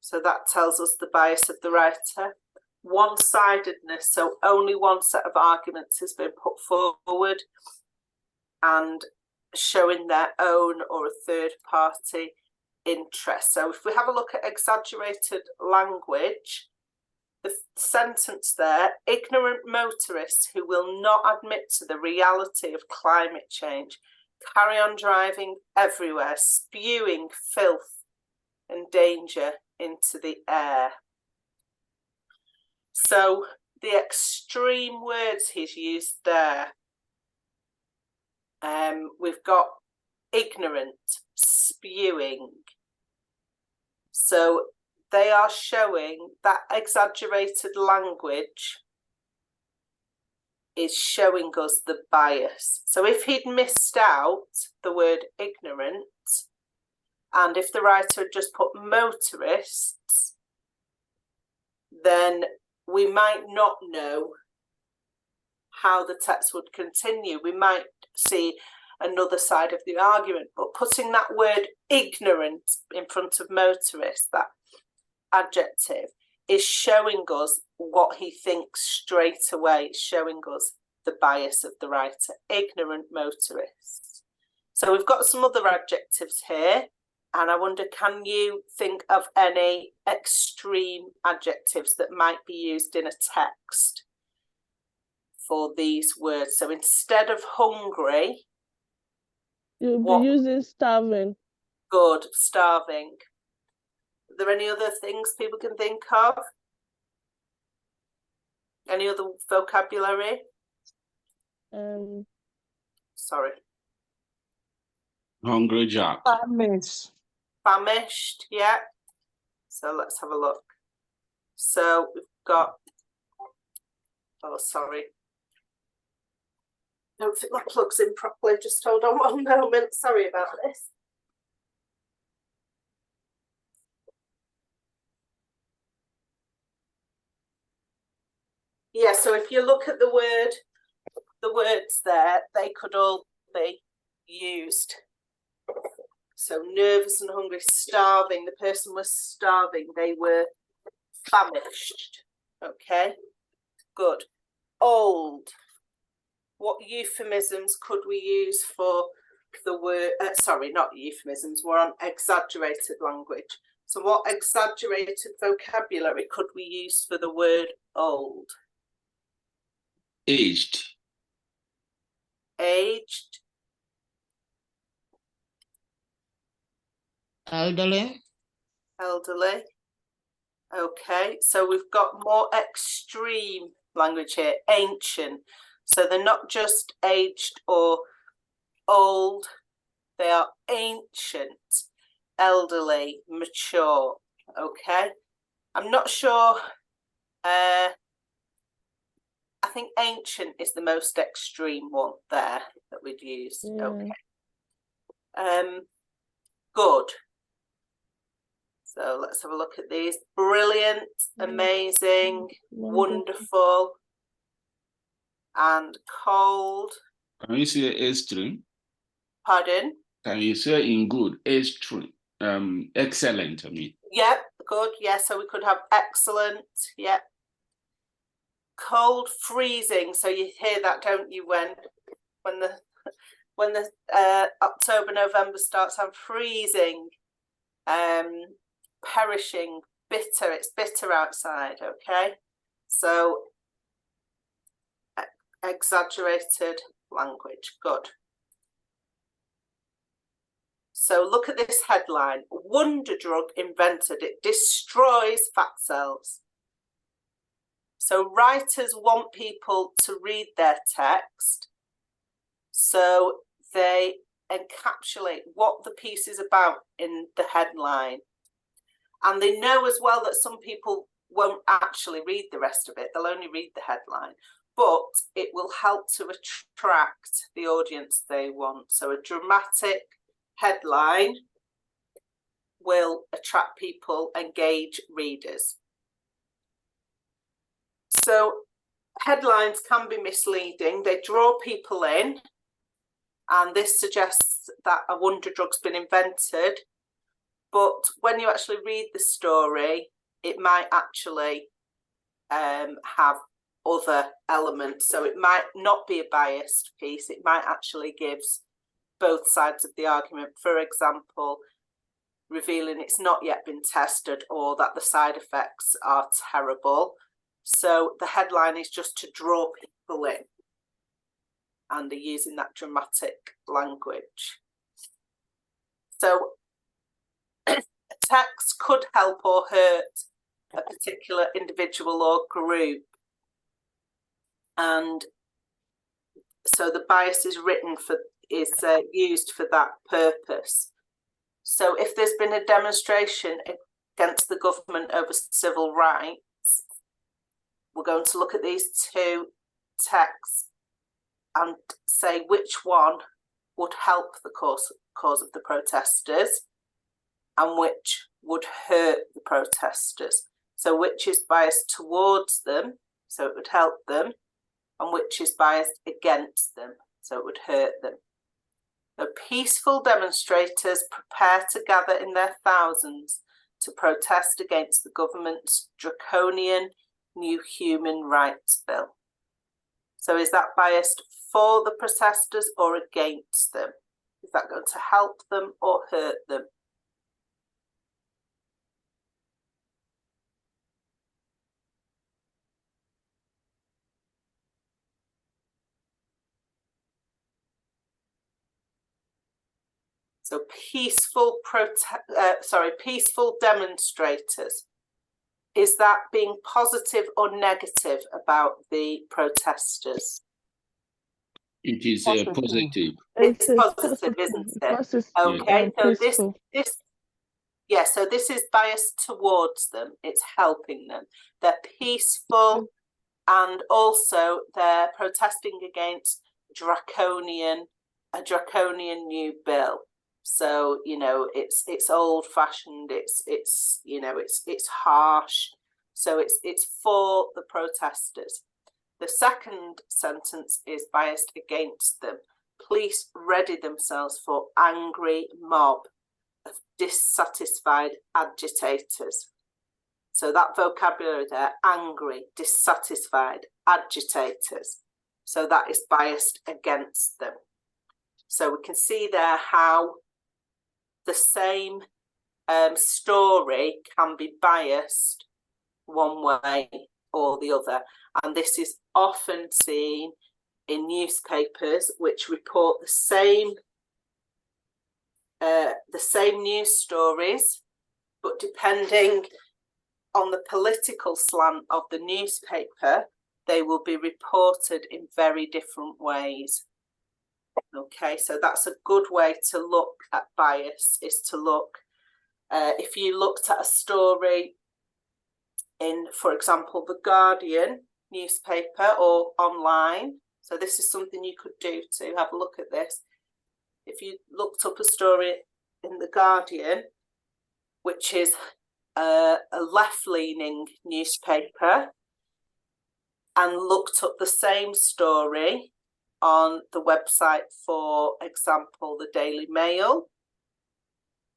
So that tells us the bias of the writer. One-sidedness, so only one set of arguments has been put forward, and showing their own or a third party interest. So if we have a look at exaggerated language, the sentence there, ignorant motorists who will not admit to the reality of climate change carry on driving everywhere, spewing filth and danger into the air. So the extreme words he's used there, we've got ignorant, spewing. So they are showing that exaggerated language is showing us the bias. So if he'd missed out the word ignorant, and if the writer had just put motorists, then we might not know how the text would continue. We might see another side of the argument, but putting that word ignorant in front of motorist, that adjective, is showing us what he thinks straight away. It's showing us the bias of the writer, ignorant motorist. So we've got some other adjectives here, and I wonder, can you think of any extreme adjectives that might be used in a text for these words? So instead of hungry, you'll be using starving. Good, starving. Are there any other things people can think of? Any other vocabulary? Sorry. Hungry Jack. Famished. Famished, yeah. So let's have a look. So we've got, oh, sorry. I don't think that plugs in properly. Just hold on one moment. Sorry about this. Yeah, so if you look at the words there, they could all be used. So nervous and hungry, starving. The person was starving. They were famished. Okay, good. Old. what euphemisms could we use for the word, sorry, not euphemisms, we're on exaggerated language. So what exaggerated vocabulary could we use for the word old? Aged. Aged. Elderly. Elderly. Okay, so we've got more extreme language here. Ancient. So they're not just aged or old, they are ancient, elderly, mature. Okay, I'm not sure. I think ancient is the most extreme one there that we'd use. Yeah. Okay. Good. So let's have a look at these. Brilliant, amazing, wonderful, and cold. Can you say extreme? Pardon? Can you say in good, extreme, excellent, I mean? Yep, good. Yeah, so we could have excellent. Yep. Cold, freezing. So you hear that, don't you? When the October, November starts, I'm freezing. Perishing, bitter. It's bitter outside. Okay, so exaggerated language. Good. So look at this headline: wonder drug invented, it destroys fat cells. So writers want people to read their text, so they encapsulate what the piece is about in the headline. And they know as well that some people won't actually read the rest of it. They'll only read the headline, but it will help to attract the audience they want. So a dramatic headline will attract people, engage readers. So headlines can be misleading. They draw people in, and this suggests that a wonder drug's been invented. But when you actually read the story, it might actually have other elements. So it might not be a biased piece. It might actually give both sides of the argument. For example, revealing it's not yet been tested or that the side effects are terrible. So the headline is just to draw people in, and they're using that dramatic language. So a text could help or hurt a particular individual or group, and so the bias is used for that purpose. So if there's been a demonstration against the government over civil rights, we're going to look at these two texts and say which one would help the cause of the protesters and which would hurt the protesters. So which is biased towards them, so it would help them, and which is biased against them, so it would hurt them. The peaceful demonstrators prepare to gather in their thousands to protest against the government's draconian new human rights bill. So is that biased for the protesters or against them? Is that going to help them or hurt them? So peaceful demonstrators. Is that being positive or negative about the protesters? It is positive. It's positive, isn't it? Positive. Okay, so Peaceful. so this is biased towards them. It's helping them. They're peaceful, and also they're protesting against a draconian new bill. So, you know, it's old fashioned, it's harsh. So it's for the protesters. The second sentence is biased against them. Police ready themselves for angry mob of dissatisfied agitators. So that vocabulary there, angry, dissatisfied, agitators. So that is biased against them. So we can see there how the same story can be biased one way or the other. And this is often seen in newspapers which report the same news stories, but depending on the political slant of the newspaper, they will be reported in very different ways. Okay, so that's a good way to look at bias, is to look, if you looked at a story in, for example, the Guardian newspaper or online, so this is something you could do to have a look at this. If you looked up a story in the Guardian, which is a left-leaning newspaper, and looked up the same story on the website, for example, the Daily Mail,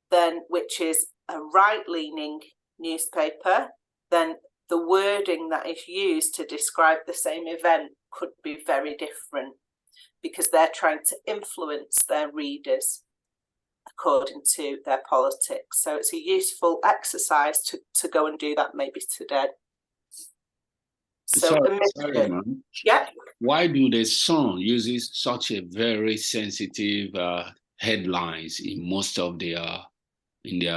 then which is a right-leaning newspaper, then the wording that is used to describe the same event could be very different, because they're trying to influence their readers according to their politics. So it's a useful exercise to go and do that maybe today. So sorry, man. Yeah. Why do the Sun uses such a very sensitive headlines in most of their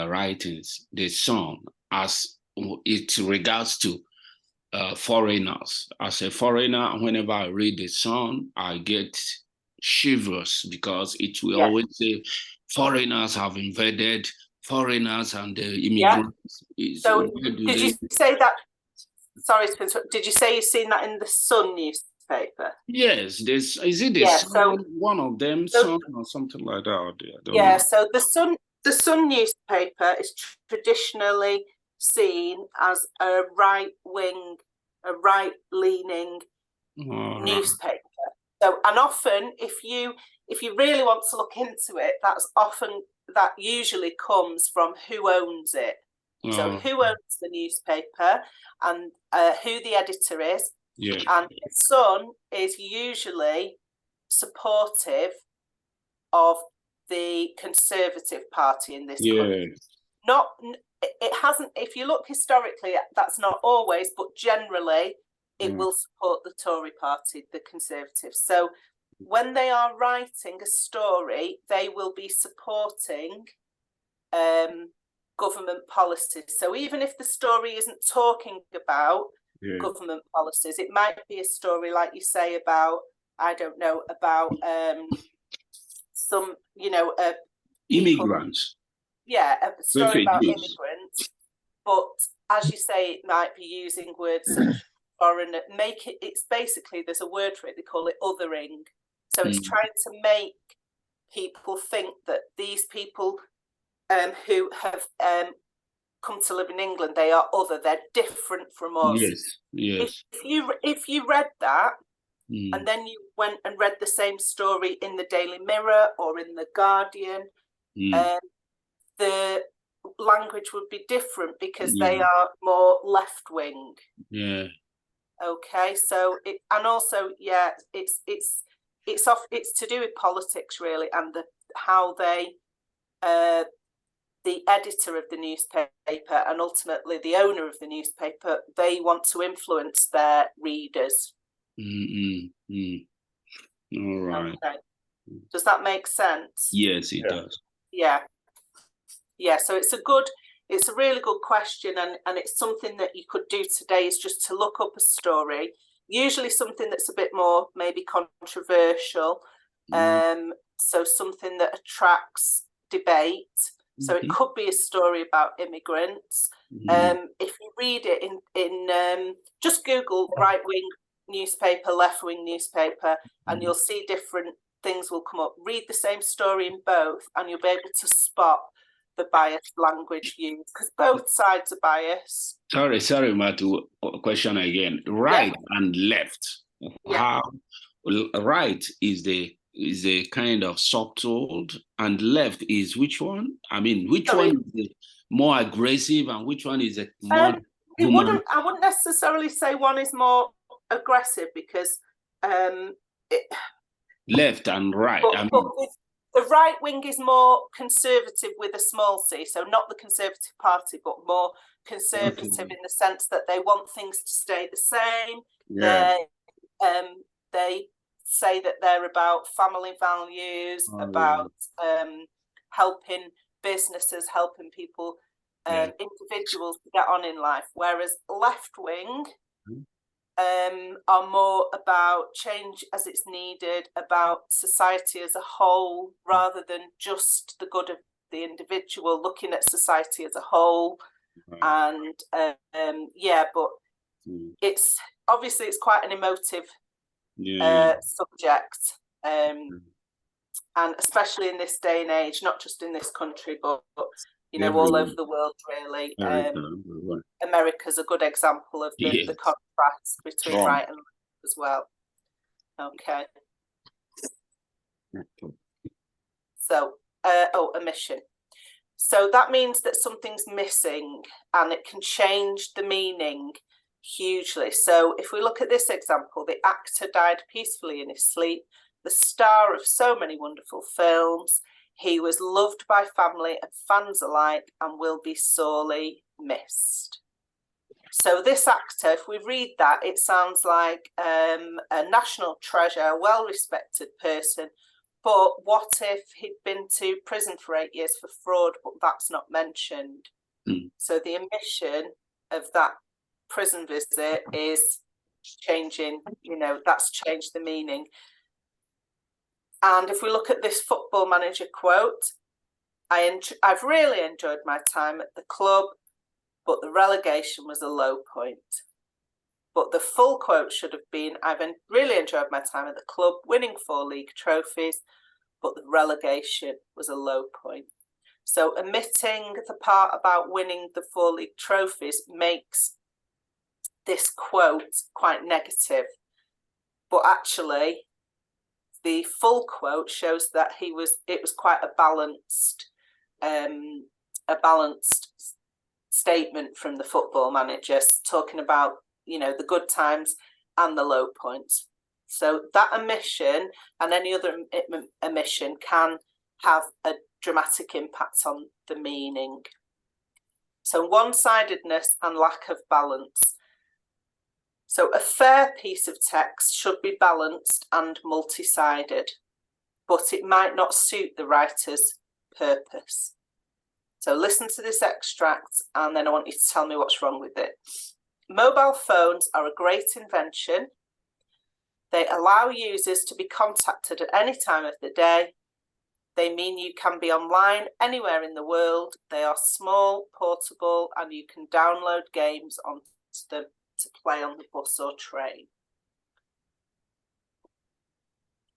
writings? The Sun, as it regards to foreigners. As a foreigner, whenever I read the Sun, I get shivers, because it will always say foreigners have invaded, foreigners and the immigrants. So did you say that? Sorry, Spencer, did you say you've seen that in the Sun newspaper? Yes, is it the Sun, so, one of them, Sun or something like that? Yeah, so the Sun newspaper is traditionally seen as a right-leaning newspaper. So, and often if you really want to look into it, that usually comes from who owns it. So who owns the newspaper and who the editor is. Yeah. And the Sun is usually supportive of the Conservative Party in this country. It hasn't, if you look historically, that's not always, but generally it will support the Tory party, the Conservatives. So when they are writing a story, they will be supporting government policies. So even if the story isn't talking about government policies, it might be a story, like you say, about, I don't know, about some, immigrants. Yeah, a story about Refugees. immigrants. But as you say, it might be using words such as foreigner, it's basically, there's a word for it, they call it othering. So it's trying to make people think that these people who have come to live in England, they are other, they're different from us. Yes. If you read that and then you went and read the same story in the Daily Mirror or in the Guardian, the language would be different, because they are more left-wing. Yeah. Okay, so it's to do with politics really, and how they the editor of the newspaper and ultimately the owner of the newspaper, they want to influence their readers. All right. Okay. Does that make sense? Yes, it does. Yeah. So it's a really good question, and it's something that you could do today, is just to look up a story, usually something that's a bit more maybe controversial, so something that attracts debate. So it could be a story about immigrants. If you read it in just Google right-wing newspaper, left-wing newspaper, and you'll see different things will come up. Read the same story in both, and you'll be able to spot the biased language used, because both sides are biased. Sorry, Matu, question again. Right and left. How right is a kind of subtle, and left is which one? I mean, which one is more aggressive and which one is a more I wouldn't necessarily say one is more aggressive, because left and right. But the right wing is more conservative with a small c, so not the Conservative Party, but more conservative in the sense that they want things to stay the same. Yeah. They say that they're about family values, about helping businesses, helping people, individuals to get on in life, whereas left wing are more about change as it's needed, about society as a whole, rather than just the good of the individual, looking at society as a whole. And but it's obviously it's quite an emotive subject, and especially in this day and age, not just in this country, but you know, all over the world, really. America's a good example of the contrast between right and left as well. Okay. So, omission. So that means that something's missing, and it can change the meaning hugely. So if we look at this example, the actor died peacefully in his sleep, the star of so many wonderful films. He was loved by family and fans alike and will be sorely missed. So this actor, if we read that, it sounds like a national treasure, a well-respected person. But what if he'd been to prison for 8 years for fraud, but that's not mentioned? So the omission of that prison visit is changing, you know, that's changed the meaning. And if we look at this Football Manager quote, I've really enjoyed my time at the club, but the relegation was a low point. But the full quote should have been, I've really enjoyed my time at the club, winning 4 league trophies, but the relegation was a low point. So omitting the part about winning the 4 league trophies makes this quote quite negative. But actually, the full quote shows that it was quite a balanced statement from the Football Manager, talking about, you know, the good times and the low points. So that omission and any other omission can have a dramatic impact on the meaning. So one-sidedness and lack of balance. So a fair piece of text should be balanced and multi-sided, but it might not suit the writer's purpose. So listen to this extract and then I want you to tell me what's wrong with it. Mobile phones are a great invention. They allow users to be contacted at any time of the day. They mean you can be online anywhere in the world. They are small, portable, and you can download games onto them to play on the bus or train.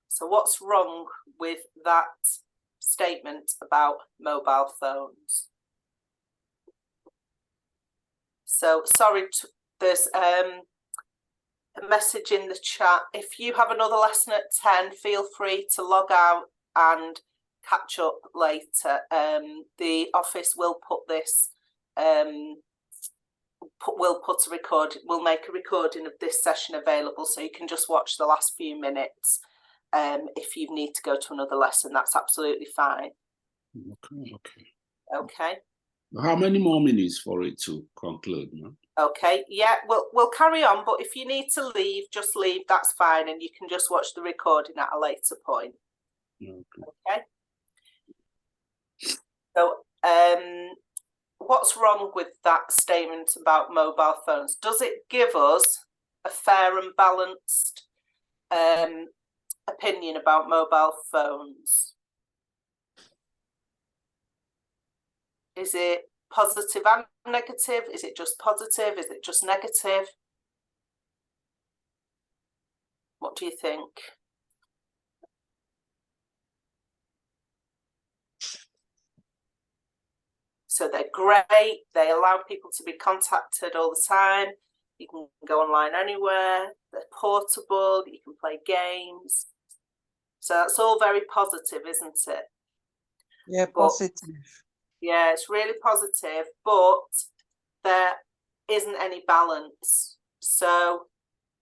So what's wrong with that statement about mobile phones? So sorry, there's a message in the chat. If you have another lesson at 10, feel free to log out and catch up later. The office will put this we'll make a recording of this session available, so you can just watch the last few minutes. If you need to go to another lesson, that's absolutely fine. Okay. How many more minutes for it to conclude? No? Okay, yeah, we'll carry on, but if you need to leave, just leave, that's fine, and you can just watch the recording at a later point. Okay. So, what's wrong with that statement about mobile phones? Does it give us a fair and balanced opinion about mobile phones? Is it positive and negative? Is it just positive? Is it just negative? What do you think? So they're great. They allow people to be contacted all the time. You can go online anywhere. They're portable. You can play games. So that's all very positive, isn't it? Yeah, positive. Yeah, it's really positive, but there isn't any balance. So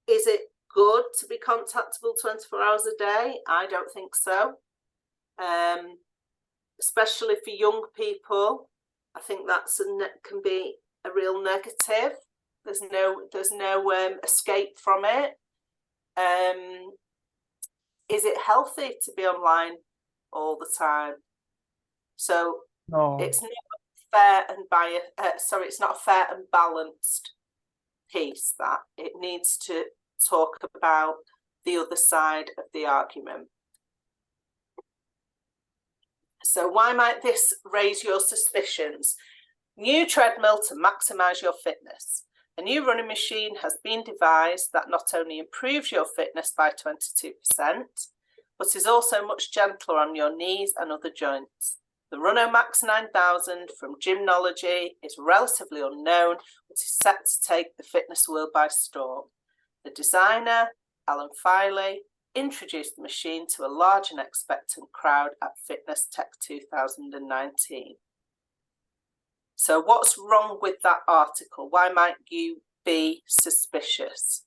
is it good to be contactable 24 hours a day? I don't think so. Especially for young people, I think that's can be a real negative. There's no escape from it. Is it healthy to be online all the time? So No. it's not fair and it's not a fair and balanced piece. That it needs to talk about the other side of the argument. So why might this raise your suspicions? New treadmill to maximise your fitness. A new running machine has been devised that not only improves your fitness by 22%, but is also much gentler on your knees and other joints. The RunOmax 9000 from Gymnology is relatively unknown, but is set to take the fitness world by storm. The designer, Alan Filey, introduced the machine to a large and expectant crowd at Fitness Tech 2019. So what's wrong with that article? Why might you be suspicious?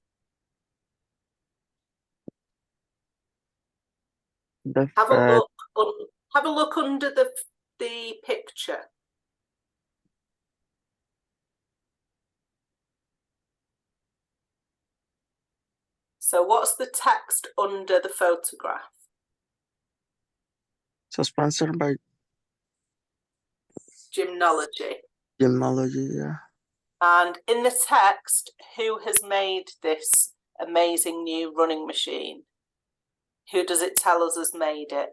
Have a look under the picture. So what's the text under the photograph? So sponsored by Gymnology. Gymnology, yeah. And in the text, who has made this amazing new running machine? Who does it tell us has made it?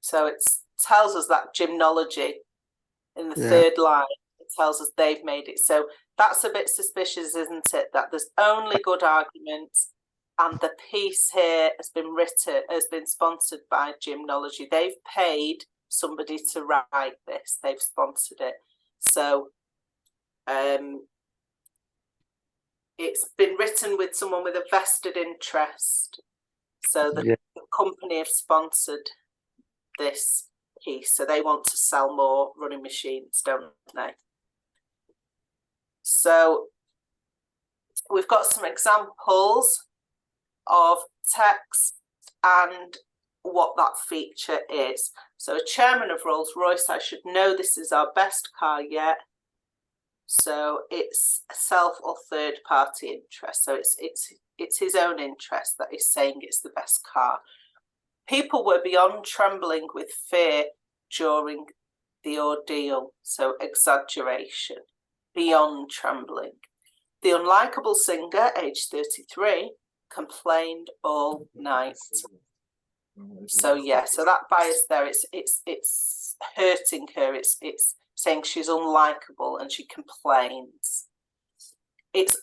So it tells us that Gymnology in the third line, it tells us they've made it. So that's a bit suspicious, isn't it? That there's only good arguments, and the piece here has been sponsored by Gymnology. They've paid somebody to write this. They've sponsored it. So it's been written with someone with a vested interest. So the company have sponsored this piece. So they want to sell more running machines, don't they? So we've got some examples of text and what that feature is. So a chairman of Rolls-Royce, I should know this is our best car yet. So it's a self or third party interest. So it's his own interest that is saying it's the best car. People were beyond trembling with fear during the ordeal. So exaggeration, beyond trembling. The unlikable singer, aged 33, complained all night. So yeah, so that bias there, it's hurting her. It's saying she's unlikable and she complains. It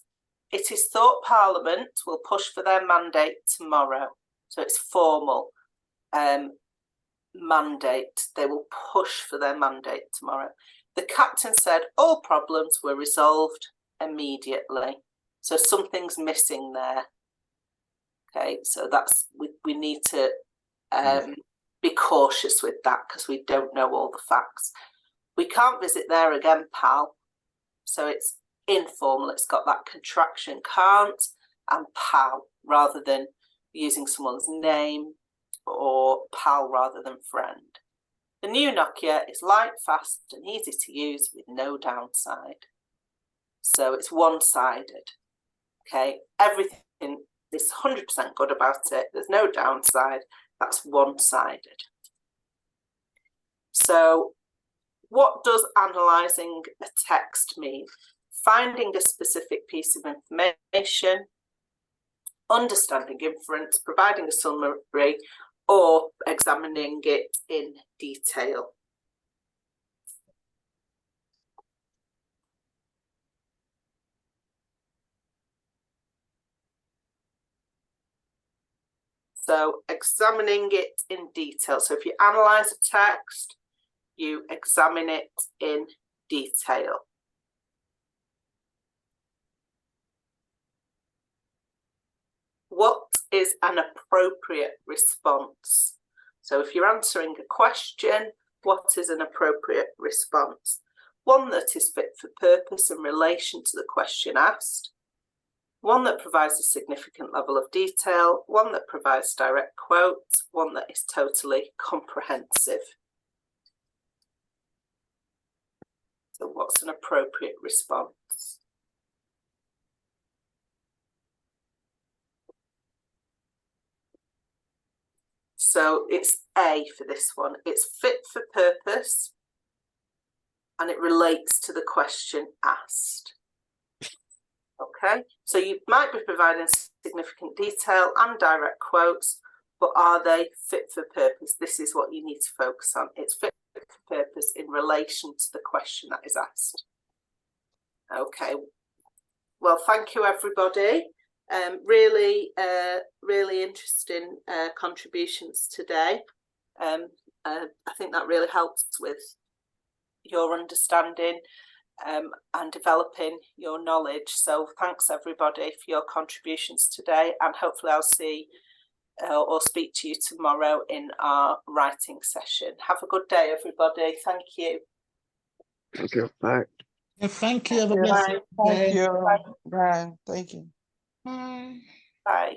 is thought Parliament will push for their mandate tomorrow. So it's formal mandate. They will push for their mandate tomorrow. The captain said all problems were resolved immediately. So something's missing there. Okay, so that's we need to be cautious with that because we don't know all the facts. We can't visit there again, pal. So it's informal. It's got that contraction, can't and pal, rather than using someone's name, or pal rather than friend. The new Nokia is light, fast and easy to use with no downside. So it's one-sided. Okay, everything is 100% good about it. There's no downside. That's one-sided. So what does analysing a text mean? Finding a specific piece of information, understanding inference, providing a summary, or examining it in detail. So examining it in detail. So if you analyse a text, you examine it in detail. What is an appropriate response? So if you're answering a question, what is an appropriate response? One that is fit for purpose in relation to the question asked. one that provides a significant level of detail, one that provides direct quotes, one that is totally comprehensive. So what's an appropriate response? So it's A for this one. It's fit for purpose and it relates to the question asked. Okay, so you might be providing significant detail and direct quotes, but are they fit for purpose? This is what you need to focus on. It's fit for purpose in relation to the question that is asked. Okay, well, thank you, everybody. Really interesting contributions today. I think that really helps with your understanding and developing your knowledge. So thanks everybody for your contributions today, and hopefully I'll see or speak to you tomorrow in our writing session. Have a good day, everybody. Thank you. Thank you. Bye. Yeah, thank you. Have a blessed day. Thank you. Bye. Thank you. Bye. Bye.